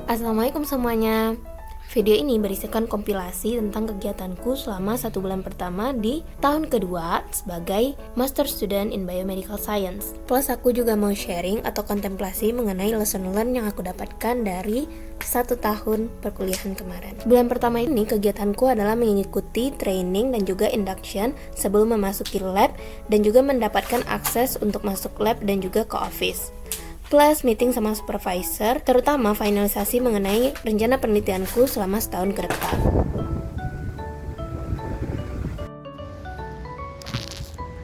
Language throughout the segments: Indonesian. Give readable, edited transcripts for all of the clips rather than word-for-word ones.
Assalamualaikum semuanya. Video ini berisikan kompilasi tentang kegiatanku selama 1 bulan pertama di tahun kedua sebagai Master Student in Biomedical Science. Plus aku juga mau sharing atau kontemplasi mengenai lesson learn yang aku dapatkan dari 1 tahun perkuliahan kemarin. Bulan pertama ini kegiatanku adalah mengikuti training dan juga induction sebelum memasuki lab dan juga mendapatkan akses untuk masuk lab dan juga ke office. Plus meeting sama supervisor, terutama finalisasi mengenai rencana penelitianku selama setahun ke depan.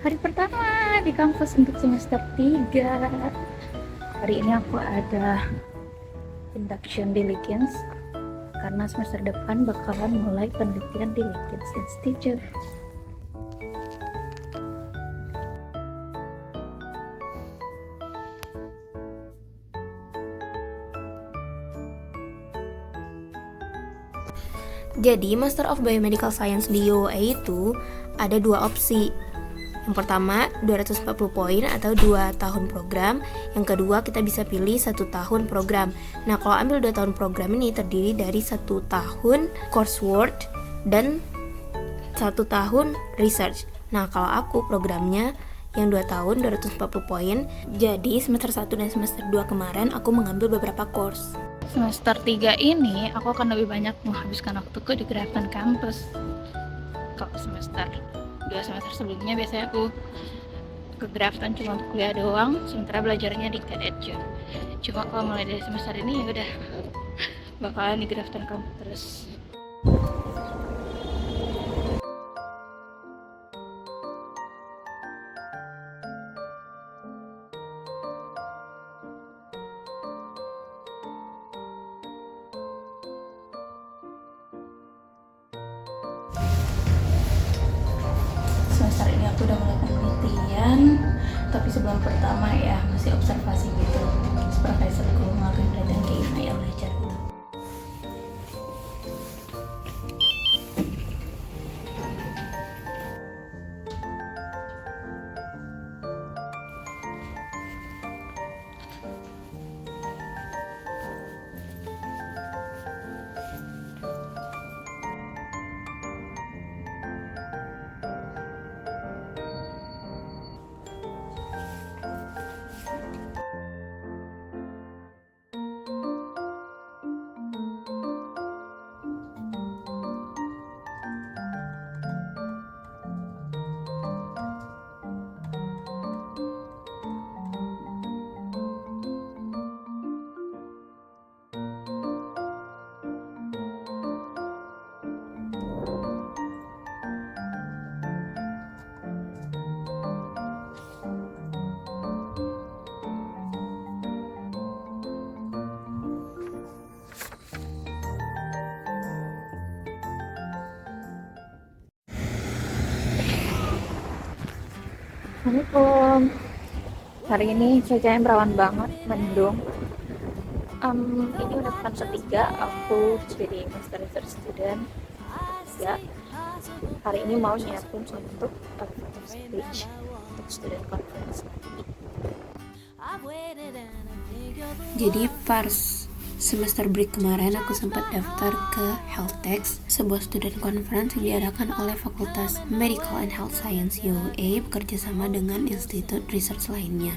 Hari pertama di kampus untuk semester 3. Hari ini aku ada induction diligence karena semester depan bakalan mulai penelitian di Lichens Institute. Jadi, Master of Biomedical Science di UOA itu ada 2 opsi. Yang pertama, 240 poin atau 2 tahun program. Yang kedua, kita bisa pilih 1 tahun program. Nah, kalau ambil 2 tahun program ini terdiri dari 1 tahun coursework dan 1 tahun research. Nah, kalau aku programnya yang 2 tahun 240 poin. Jadi, semester 1 dan semester 2 kemarin aku mengambil beberapa course. Semester 3 ini aku akan lebih banyak menghabiskan waktuku di Grafton Campus. Kalau semester 2 semester sebelumnya biasanya aku ke Grafton cuma untuk kuliah doang, sementara belajarnya di KDEJ. Cuma kalau mulai dari semester ini ya udah bakalan di Grafton Campus terus. Semester ini aku udah mulai penelitian, tapi sebelum pertama ya masih observasi gitu. Supervisorku ngelakuin penelitian kayak gimana ya belajar gitu. Assalamualaikum. Hari ini cuacanya berawan banget, mendung. Ini udah pekan ketiga aku jadi master research student. Ya, hari ini mau nyiapin untuk speech untuk student conference. Jadi pas semester break kemarin aku sempat daftar ke Healthtex, sebuah student conference yang diadakan oleh Fakultas Medical and Health Science UOA bekerja sama dengan institut research lainnya.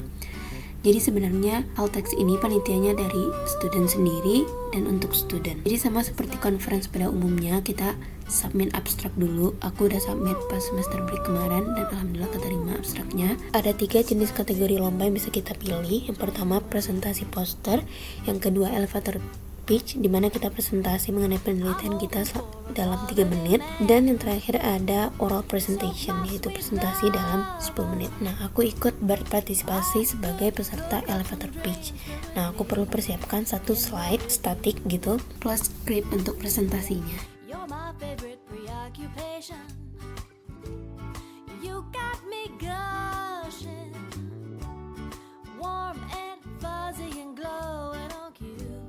Jadi sebenarnya Healthtex ini panitianya dari student sendiri dan untuk student. Jadi sama seperti conference pada umumnya, kita submit abstrak dulu. Aku udah submit pas semester break kemarin dan alhamdulillah keterima abstraknya. Ada 3 jenis kategori lomba yang bisa kita pilih. Yang pertama presentasi poster, yang kedua elevator pitch di mana kita presentasi mengenai penelitian kita dalam 3 menit, dan yang terakhir ada oral presentation, yaitu presentasi dalam 10 menit. Nah, aku ikut berpartisipasi sebagai peserta elevator pitch. Nah, aku perlu persiapkan 1 slide statik gitu plus script untuk presentasinya. You're my favorite preoccupation. You got me gushing, warm and fuzzy and glowing on cue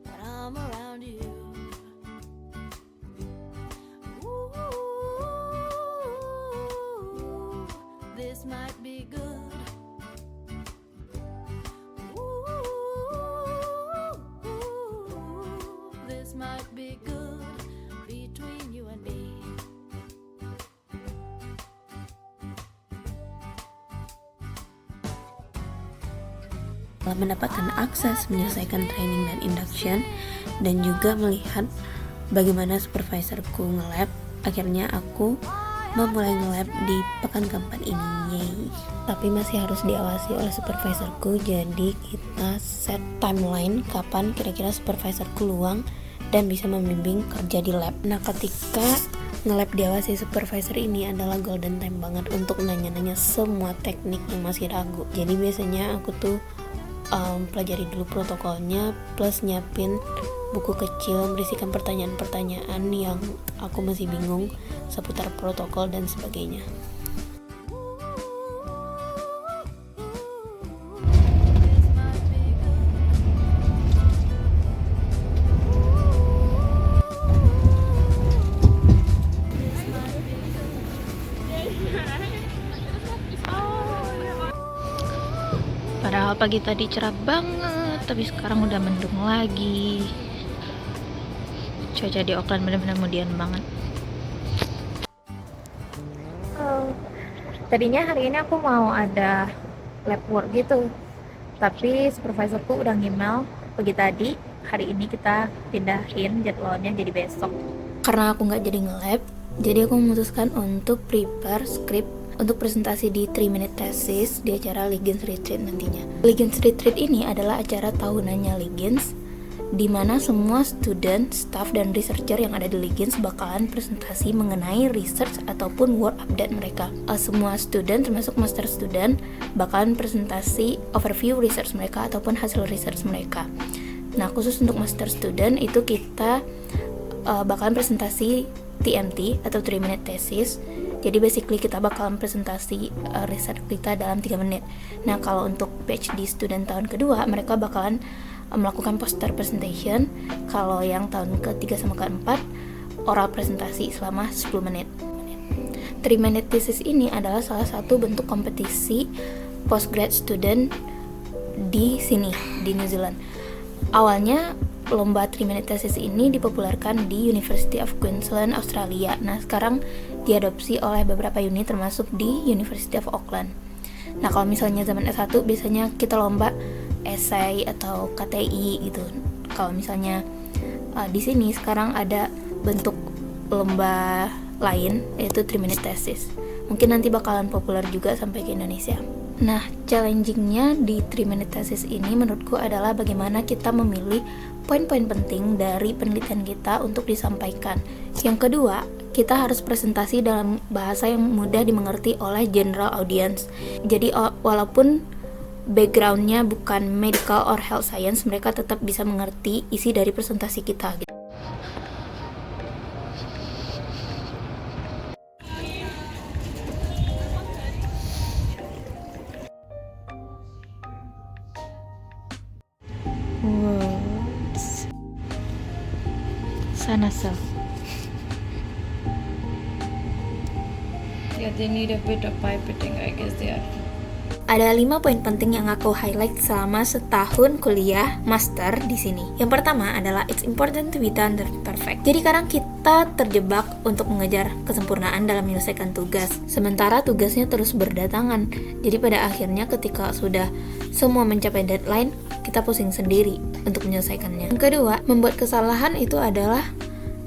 when I'm around you. Ooh, this might be good. Ooh, mendapatkan akses menyelesaikan training dan induction, dan juga melihat bagaimana supervisorku nge-lab. Akhirnya aku memulai nge-lab di pekan keempat ini. Yeay. Tapi masih harus diawasi oleh supervisorku, jadi kita set timeline kapan kira-kira supervisorku luang dan bisa membimbing kerja di lab. Nah, ketika nge-lab diawasi supervisor ini adalah golden time banget untuk nanya-nanya semua teknik yang masih ragu. Jadi biasanya aku tuh pelajari dulu protokolnya plus nyiapin buku kecil berisikan pertanyaan-pertanyaan yang aku masih bingung seputar protokol dan sebagainya. Padahal pagi tadi cerah banget, tapi sekarang udah mendung lagi. Cuaca di Auckland benar-benar kemudian banget. Tadinya hari ini aku mau ada lab work gitu, tapi supervisorku udah ngemail pagi tadi, hari ini kita pindahin jadwalnya jadi besok. Karena aku nggak jadi nge-lab, jadi aku memutuskan untuk prepare script untuk presentasi di 3-minute thesis di acara Liggins Retreat nantinya. Liggins Retreat ini adalah acara tahunannya Liggins, di mana semua student, staff, dan researcher yang ada di Liggins bakalan presentasi mengenai research ataupun work update mereka. Semua student, termasuk master student, bakalan presentasi overview research mereka ataupun hasil research mereka. Nah, khusus untuk master student itu kita bakalan presentasi TMT atau 3-minute thesis. Jadi basically kita bakalan presentasi research kita dalam 3 menit. Nah, kalau untuk PhD student tahun kedua, mereka bakalan melakukan poster presentation. Kalau yang tahun ketiga sama keempat, oral presentasi selama 10 menit. 3-minute thesis ini adalah salah satu bentuk kompetisi postgrad student di sini, di New Zealand. Awalnya lomba 3-minute thesis ini dipopulerkan di University of Queensland, Australia. Nah, sekarang diadopsi oleh beberapa uni termasuk di University of Auckland. Nah, kalau misalnya zaman S1 biasanya kita lomba esai atau KTI gitu. Kalau misalnya di sini sekarang ada bentuk lomba lain yaitu 3-minute thesis. Mungkin nanti bakalan populer juga sampai ke Indonesia. Nah, challengingnya di 3-minute thesis ini menurutku adalah bagaimana kita memilih poin-poin penting dari penelitian kita untuk disampaikan. Yang kedua, kita harus presentasi dalam bahasa yang mudah dimengerti oleh general audience. Jadi walaupun backgroundnya bukan medical or health science, mereka tetap bisa mengerti isi dari presentasi kita. Sana so. Yeah, they need a bit of pipetting, I guess they are. Ada 5 poin penting yang aku highlight selama setahun kuliah master di sini. Yang pertama adalah it's important to be done perfect. Jadi kadang kita terjebak untuk mengejar kesempurnaan dalam menyelesaikan tugas, sementara tugasnya terus berdatangan. Jadi pada akhirnya ketika sudah semua mencapai deadline, kita pusing sendiri untuk menyelesaikannya. Yang kedua, membuat kesalahan itu adalah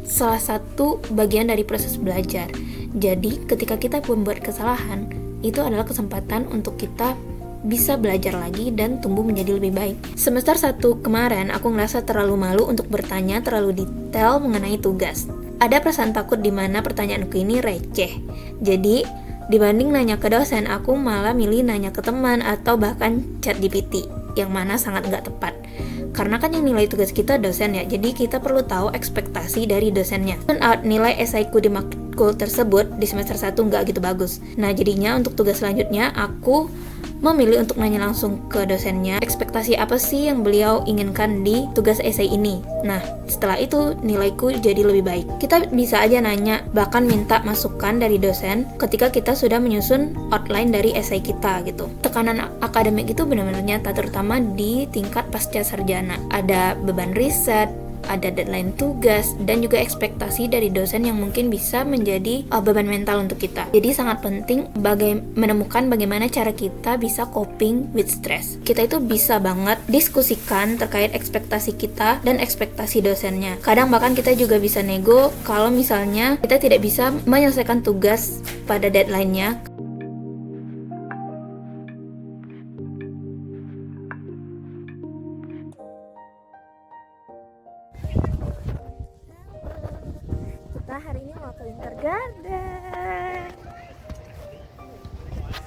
salah satu bagian dari proses belajar. Jadi ketika kita membuat kesalahan, itu adalah kesempatan untuk kita bisa belajar lagi dan tumbuh menjadi lebih baik. Semester 1 kemarin aku ngerasa terlalu malu untuk bertanya terlalu detail mengenai tugas. Ada perasaan takut di mana pertanyaanku ini receh. Jadi dibanding nanya ke dosen, aku malah milih nanya ke teman atau bahkan chat GPT, yang mana sangat gak tepat. Karena kan yang nilai tugas kita dosen ya, jadi kita perlu tahu ekspektasi dari dosennya. Turn out nilai esaiku di matkul tersebut di semester 1 nggak gitu bagus. Nah, jadinya untuk tugas selanjutnya aku memilih untuk nanya langsung ke dosennya ekspektasi apa sih yang beliau inginkan di tugas esai ini. Nah, setelah itu nilaiku jadi lebih baik. Kita bisa aja nanya, bahkan minta masukan dari dosen ketika kita sudah menyusun outline dari esai kita gitu. Tekanan akademik itu benar-benar nyata, terutama di tingkat pasca sarjana. Ada beban riset, ada deadline tugas, dan juga ekspektasi dari dosen yang mungkin bisa menjadi beban mental untuk kita. Jadi sangat penting menemukan bagaimana cara kita bisa coping with stress. Kita itu bisa banget diskusikan terkait ekspektasi kita dan ekspektasi dosennya. Kadang bahkan kita juga bisa nego kalau misalnya kita tidak bisa menyelesaikan tugas pada deadline-nya. Kita hari ini mau ke Winter Garden.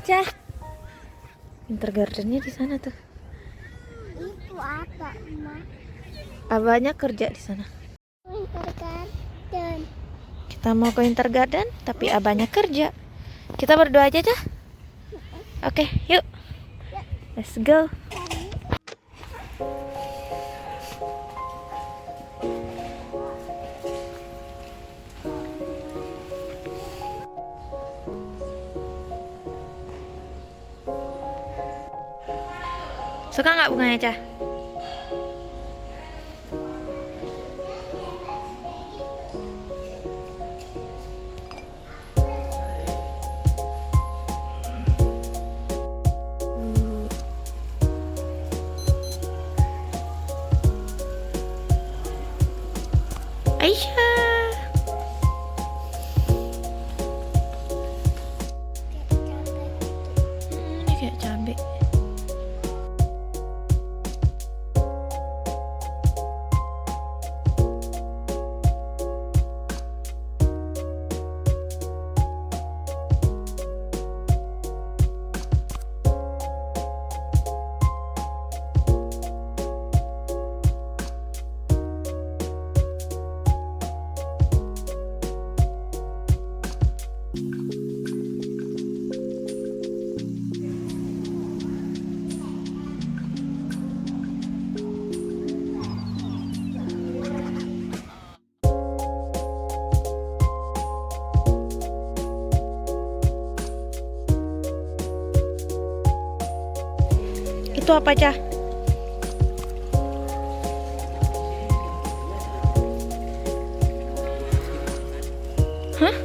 Cah, Winter Gardennya di sana tuh. Itu apa, Ma? Abahnya kerja di sana. Winter Garden. Kita mau ke Winter Garden, tapi abahnya kerja. Kita berdua aja, Cah. Oke, yuk. Let's go. Suka nggak bunganya, Cah? Aisyah. Ini kayak cabai. Itu apa, Cah? Hah?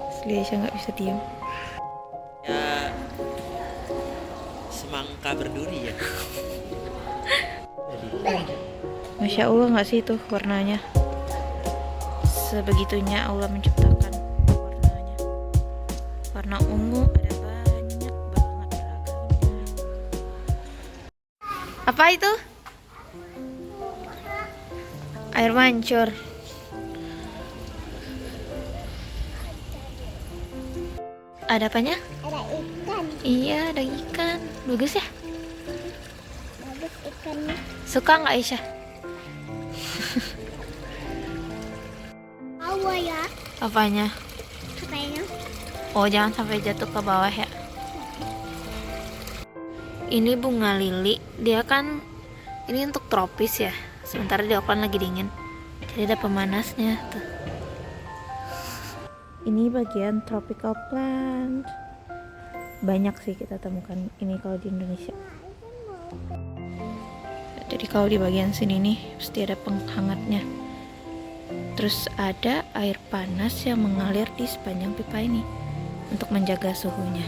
Asli Aisyah nggak bisa diam. Ya, semangka berduri ya. Masya Allah nggak sih itu warnanya? Sebegitunya Allah menciptakan warnanya. Warna ungu ada banyak banget beragamnya. Apa itu? Air mancur. Ada apanya? Ada ikan. Iya, ada ikan. Bagus ya? Bagus ikannya. Suka nggak Aisyah? Awa ya. Apanya? Apanya? Oh, jangan sampai jatuh ke bawah ya. Ini bunga lili. Dia kan ini untuk tropis ya. Sementara di Auckland lagi dingin. Jadi ada pemanasnya tuh. Ini bagian tropical plant. Banyak sih kita temukan ini kalau di Indonesia. Jadi kalau di bagian sini nih pasti ada penghangatnya. Terus ada air panas yang mengalir di sepanjang pipa ini untuk menjaga suhunya.